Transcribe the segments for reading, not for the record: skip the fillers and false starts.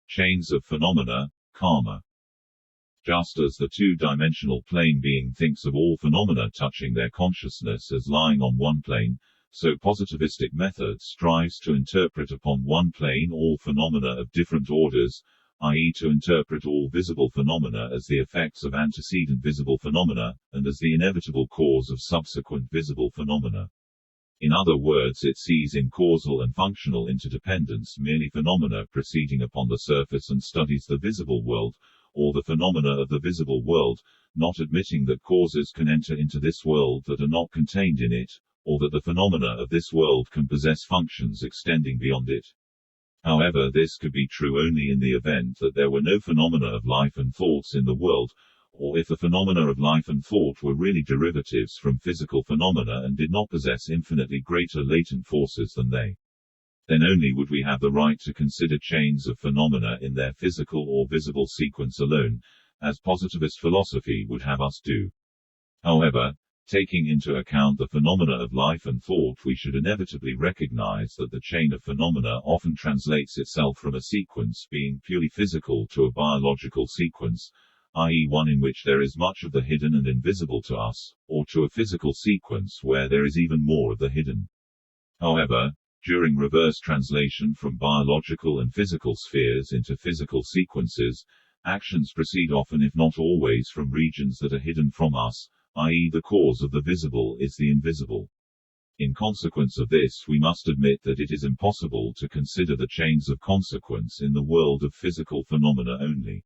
Chains of phenomena, karma. Just as the two-dimensional plane being thinks of all phenomena touching their consciousness as lying on one plane, so positivistic method strives to interpret upon one plane all phenomena of different orders, i.e. to interpret all visible phenomena as the effects of antecedent visible phenomena, and as the inevitable cause of subsequent visible phenomena. In other words, it sees in causal and functional interdependence merely phenomena proceeding upon the surface and studies the visible world, or the phenomena of the visible world, not admitting that causes can enter into this world that are not contained in it, or that the phenomena of this world can possess functions extending beyond it. However, this could be true only in the event that there were no phenomena of life and thoughts in the world, or if the phenomena of life and thought were really derivatives from physical phenomena and did not possess infinitely greater latent forces than they. Then only would we have the right to consider chains of phenomena in their physical or visible sequence alone, as positivist philosophy would have us do. However, taking into account the phenomena of life and thought, we should inevitably recognize that the chain of phenomena often translates itself from a sequence being purely physical to a biological sequence, i.e. one in which there is much of the hidden and invisible to us, or to a physical sequence where there is even more of the hidden. However, during reverse translation from biological and physical spheres into physical sequences, actions proceed often if not always from regions that are hidden from us, i.e. the cause of the visible is the invisible. In consequence of this, we must admit that it is impossible to consider the chains of consequence in the world of physical phenomena only.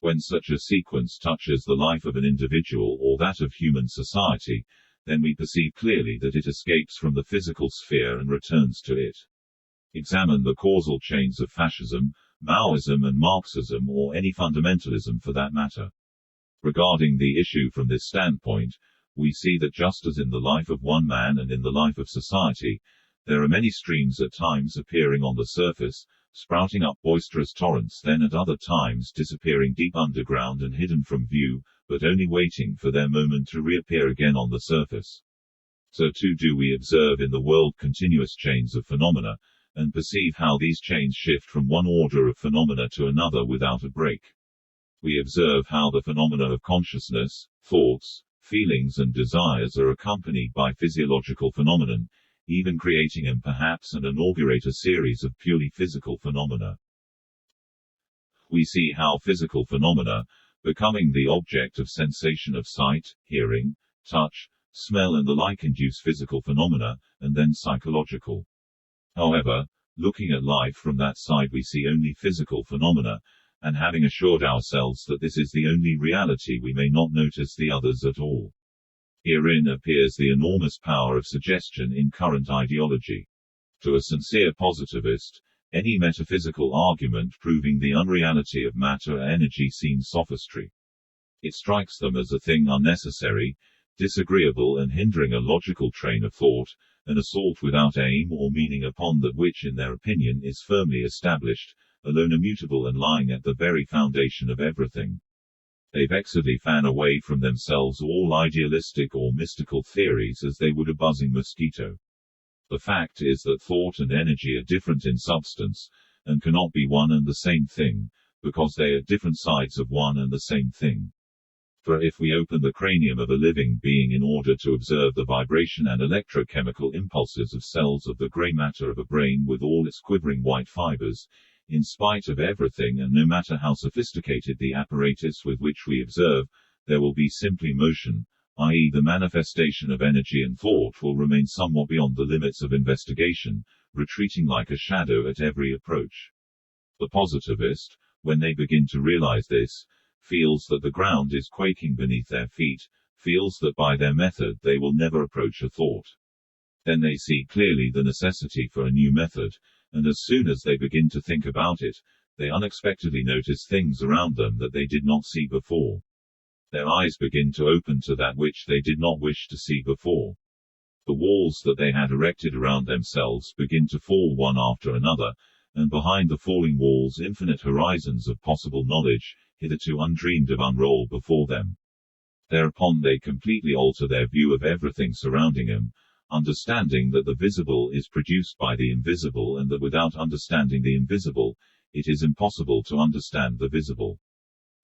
When such a sequence touches the life of an individual or that of human society, then we perceive clearly that it escapes from the physical sphere and returns to it. Examine the causal chains of fascism, Maoism and Marxism, or any fundamentalism for that matter. Regarding the issue from this standpoint, we see that just as in the life of one man and in the life of society, there are many streams at times appearing on the surface, sprouting up boisterous torrents, then at other times disappearing deep underground and hidden from view, but only waiting for their moment to reappear again on the surface. So too do we observe in the world continuous chains of phenomena, and perceive how these chains shift from one order of phenomena to another without a break. We observe how the phenomena of consciousness, thoughts, feelings and desires are accompanied by physiological phenomenon, even creating and perhaps and inaugurate a series of purely physical phenomena. We see how physical phenomena, becoming the object of sensation of sight, hearing, touch, smell and the like induce physical phenomena, and then psychological. However, looking at life from that side we see only physical phenomena, and having assured ourselves that this is the only reality we may not notice the others at all. Herein appears the enormous power of suggestion in current ideology. To a sincere positivist, any metaphysical argument proving the unreality of matter or energy seems sophistry. It strikes them as a thing unnecessary, disagreeable and hindering a logical train of thought, an assault without aim or meaning upon that which in their opinion is firmly established, alone immutable and lying at the very foundation of everything. They vexedly fan away from themselves all idealistic or mystical theories as they would a buzzing mosquito. The fact is that thought and energy are different in substance, and cannot be one and the same thing, because they are different sides of one and the same thing. For if we open the cranium of a living being in order to observe the vibration and electrochemical impulses of cells of the gray matter of a brain with all its quivering white fibers, in spite of everything and no matter how sophisticated the apparatus with which we observe, there will be simply motion, i.e. the manifestation of energy, and thought will remain somewhat beyond the limits of investigation, retreating like a shadow at every approach. The positivist, when they begin to realize this, feels that the ground is quaking beneath their feet, feels that by their method they will never approach a thought. Then they see clearly the necessity for a new method, and as soon as they begin to think about it, they unexpectedly notice things around them that they did not see before. Their eyes begin to open to that which they did not wish to see before. The walls that they had erected around themselves begin to fall one after another, and behind the falling walls infinite horizons of possible knowledge, hitherto undreamed of, unroll before them. Thereupon they completely alter their view of everything surrounding them, understanding that the visible is produced by the invisible and that without understanding the invisible, it is impossible to understand the visible.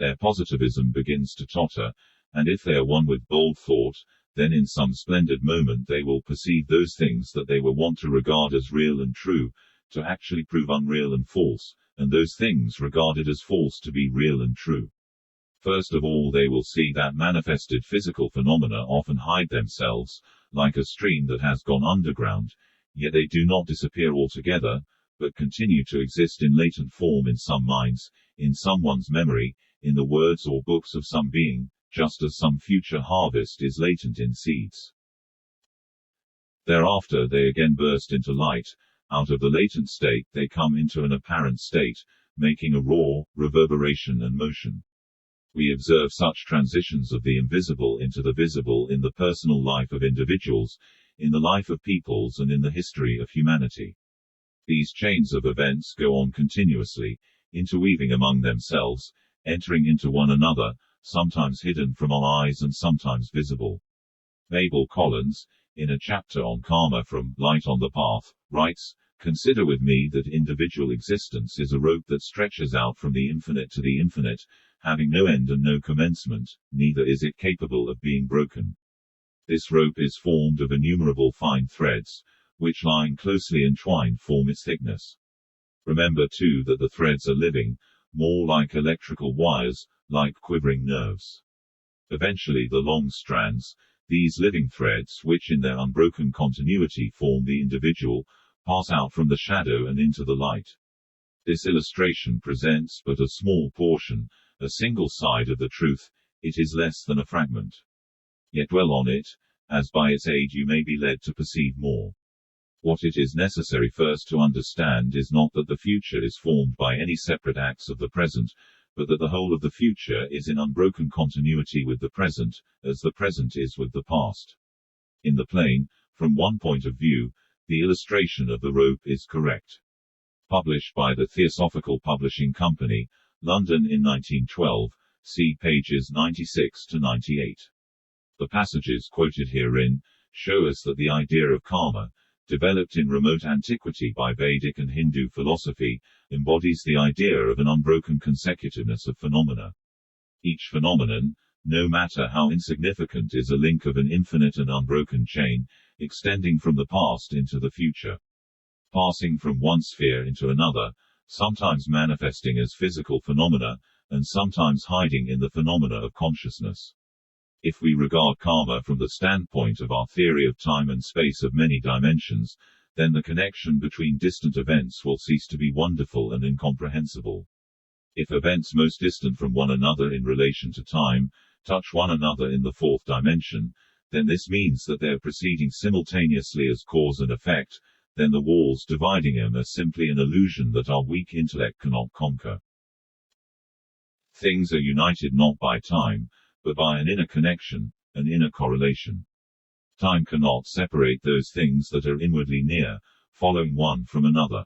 Their positivism begins to totter, and if they are one with bold thought, then in some splendid moment they will perceive those things that they were wont to regard as real and true, to actually prove unreal and false, and those things regarded as false to be real and true. First of all, they will see that manifested physical phenomena often hide themselves, like a stream that has gone underground, yet they do not disappear altogether, but continue to exist in latent form in some minds, in someone's memory, in the words or books of some being, just as some future harvest is latent in seeds. Thereafter they again burst into light. Out of the latent state they come into an apparent state, making a roar, reverberation and motion. We observe such transitions of the invisible into the visible in the personal life of individuals, in the life of peoples and in the history of humanity. These chains of events go on continuously, interweaving among themselves, entering into one another, sometimes hidden from our eyes and sometimes visible. Mabel Collins, in a chapter on karma from Light on the Path, writes, "Consider with me that individual existence is a rope that stretches out from the infinite to the infinite, having no end and no commencement, neither is it capable of being broken. This rope is formed of innumerable fine threads, which lying closely entwined form its thickness. Remember too that the threads are living, more like electrical wires, like quivering nerves. Eventually the long strands, these living threads which in their unbroken continuity form the individual, pass out from the shadow and into the light. This illustration presents but a small portion, a single side of the truth, it is less than a fragment. Yet dwell on it, as by its aid you may be led to perceive more. What it is necessary first to understand is not that the future is formed by any separate acts of the present, but that the whole of the future is in unbroken continuity with the present, as the present is with the past. In the plain, from one point of view, the illustration of the rope is correct." Published by the Theosophical Publishing Company, London in 1912, see pages 96 to 98. The passages quoted herein show us that the idea of karma, developed in remote antiquity by Vedic and Hindu philosophy, embodies the idea of an unbroken consecutiveness of phenomena. Each phenomenon, no matter how insignificant, is a link of an infinite and unbroken chain, extending from the past into the future. Passing from one sphere into another, sometimes manifesting as physical phenomena, and sometimes hiding in the phenomena of consciousness. If we regard karma from the standpoint of our theory of time and space of many dimensions, then the connection between distant events will cease to be wonderful and incomprehensible. If events most distant from one another in relation to time, touch one another in the fourth dimension, then this means that they are proceeding simultaneously as cause and effect, then the walls dividing them are simply an illusion that our weak intellect cannot conquer. Things are united not by time, but by an inner connection, an inner correlation. Time cannot separate those things that are inwardly near, following one from another.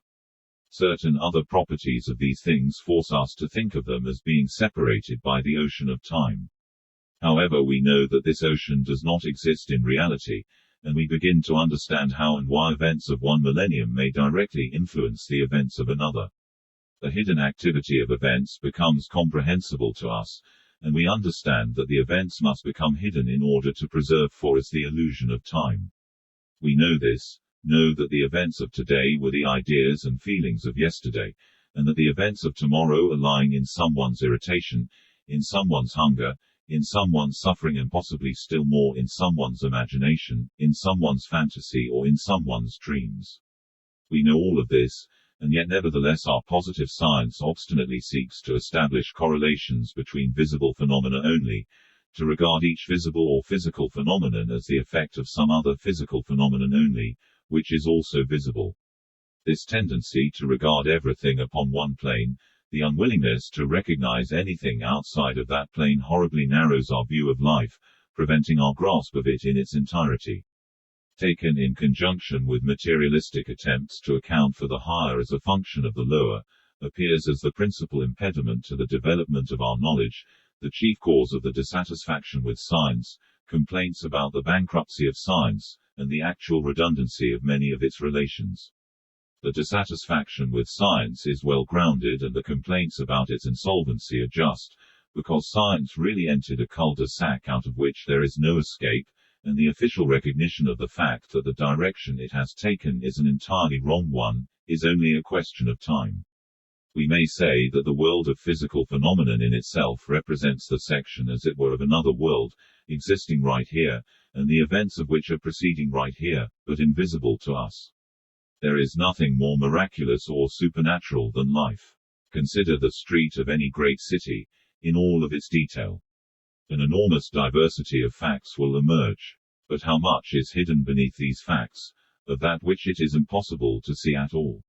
Certain other properties of these things force us to think of them as being separated by the ocean of time. However, we know that this ocean does not exist in reality, and we begin to understand how and why events of one millennium may directly influence the events of another. The hidden activity of events becomes comprehensible to us, and we understand that the events must become hidden in order to preserve for us the illusion of time. We know that the events of today were the ideas and feelings of yesterday, and that the events of tomorrow are lying in someone's irritation, in someone's hunger, in someone's suffering, and possibly still more in someone's imagination, in someone's fantasy, or in someone's dreams. We know all of this, and yet nevertheless our positive science obstinately seeks to establish correlations between visible phenomena only, to regard each visible or physical phenomenon as the effect of some other physical phenomenon only, which is also visible. This tendency to regard everything upon one plane, the unwillingness to recognize anything outside of that plane, horribly narrows our view of life, preventing our grasp of it in its entirety. Taken in conjunction with materialistic attempts to account for the higher as a function of the lower, appears as the principal impediment to the development of our knowledge, the chief cause of the dissatisfaction with science, complaints about the bankruptcy of science, and the actual redundancy of many of its relations. The dissatisfaction with science is well grounded and the complaints about its insolvency are just, because science really entered a cul-de-sac out of which there is no escape, and the official recognition of the fact that the direction it has taken is an entirely wrong one, is only a question of time. We may say that the world of physical phenomenon in itself represents the section as it were of another world, existing right here, and the events of which are proceeding right here, but invisible to us. There is nothing more miraculous or supernatural than life. Consider the street of any great city, in all of its detail. An enormous diversity of facts will emerge. But how much is hidden beneath these facts, of that which it is impossible to see at all?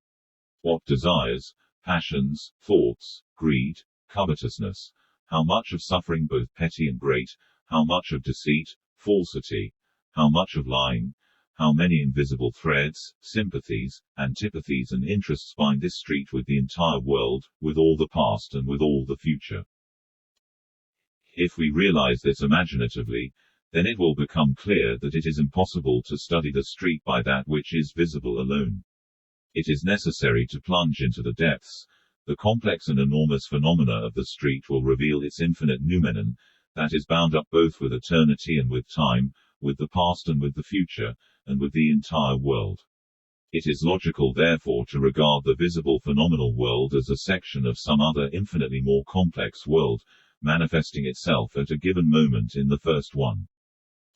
What desires, passions, thoughts, greed, covetousness, how much of suffering both petty and great, how much of deceit, falsity, how much of lying, how many invisible threads, sympathies, antipathies and interests bind this street with the entire world, with all the past and with all the future. If we realize this imaginatively, then it will become clear that it is impossible to study the street by that which is visible alone. It is necessary to plunge into the depths. The complex and enormous phenomena of the street will reveal its infinite noumenon, that is bound up both with eternity and with time, with the past and with the future, and with the entire world. It is logical therefore to regard the visible phenomenal world as a section of some other infinitely more complex world, manifesting itself at a given moment in the first one.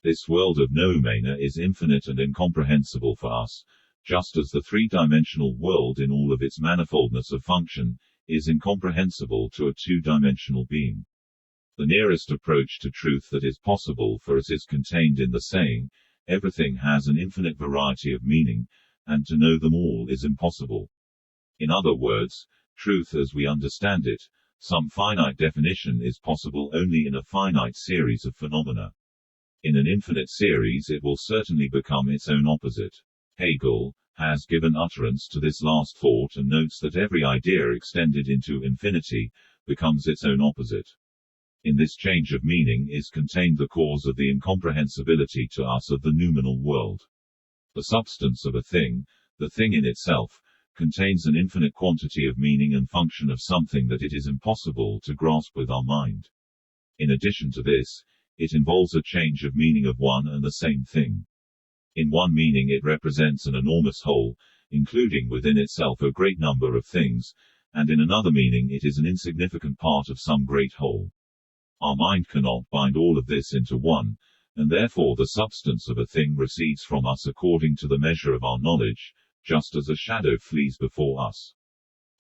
This world of noumena is infinite and incomprehensible for us, just as the three-dimensional world in all of its manifoldness of function, is incomprehensible to a two-dimensional being. The nearest approach to truth that is possible for us is contained in the saying, everything has an infinite variety of meaning, and to know them all is impossible. In other words, truth as we understand it, some finite definition is possible only in a finite series of phenomena. In an infinite series it will certainly become its own opposite. Hegel has given utterance to this last thought and notes that every idea extended into infinity becomes its own opposite. In this change of meaning is contained the cause of the incomprehensibility to us of the noumenal world. The substance of a thing, the thing in itself, contains an infinite quantity of meaning and function of something that it is impossible to grasp with our mind. In addition to this, it involves a change of meaning of one and the same thing. In one meaning it represents an enormous whole, including within itself a great number of things, and in another meaning it is an insignificant part of some great whole. Our mind cannot bind all of this into one, and therefore the substance of a thing recedes from us according to the measure of our knowledge, just as a shadow flees before us.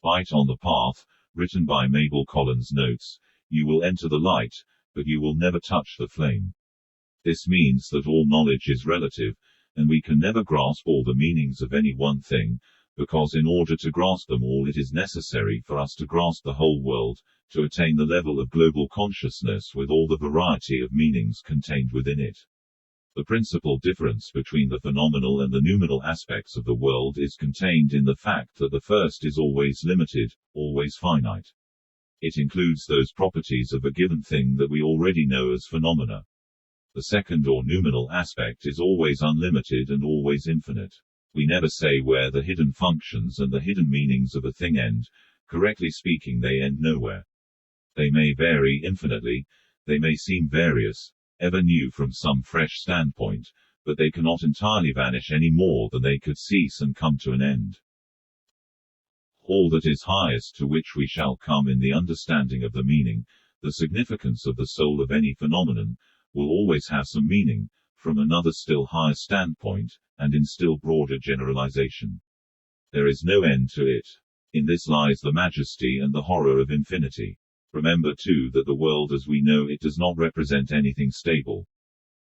Light on the Path, written by Mabel Collins notes, you will enter the light, but you will never touch the flame. This means that all knowledge is relative, and we can never grasp all the meanings of any one thing, because in order to grasp them all it is necessary for us to grasp the whole world, to attain the level of global consciousness with all the variety of meanings contained within it. The principal difference between the phenomenal and the noumenal aspects of the world is contained in the fact that the first is always limited, always finite. It includes those properties of a given thing that we already know as phenomena. The second or noumenal aspect is always unlimited and always infinite. We never say where the hidden functions and the hidden meanings of a thing end. Correctly speaking, they end nowhere. They may vary infinitely, they may seem various, ever new from some fresh standpoint, but they cannot entirely vanish any more than they could cease and come to an end. All that is highest to which we shall come in the understanding of the meaning, the significance of the soul of any phenomenon, will always have some meaning, from another still higher standpoint, and in still broader generalization. There is no end to it. In this lies the majesty and the horror of infinity. Remember too that the world as we know it does not represent anything stable.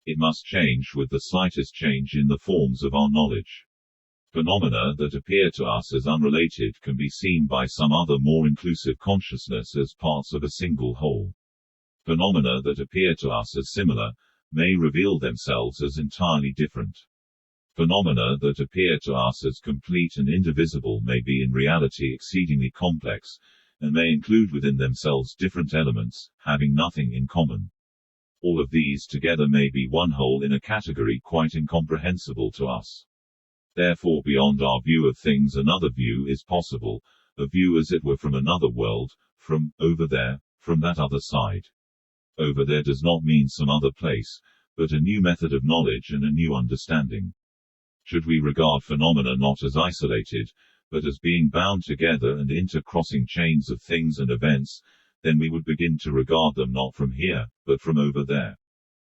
It must change with the slightest change in the forms of our knowledge. Phenomena that appear to us as unrelated can be seen by some other more inclusive consciousness as parts of a single whole. Phenomena that appear to us as similar may reveal themselves as entirely different. Phenomena that appear to us as complete and indivisible may be in reality exceedingly complex, and may include within themselves different elements, having nothing in common. All of these together may be one whole in a category quite incomprehensible to us. Therefore beyond our view of things another view is possible, a view as it were from another world, from over there, from that other side. Over there does not mean some other place, but a new method of knowledge and a new understanding. Should we regard phenomena not as isolated, but as being bound together and intercrossing chains of things and events, then we would begin to regard them not from here, but from over there.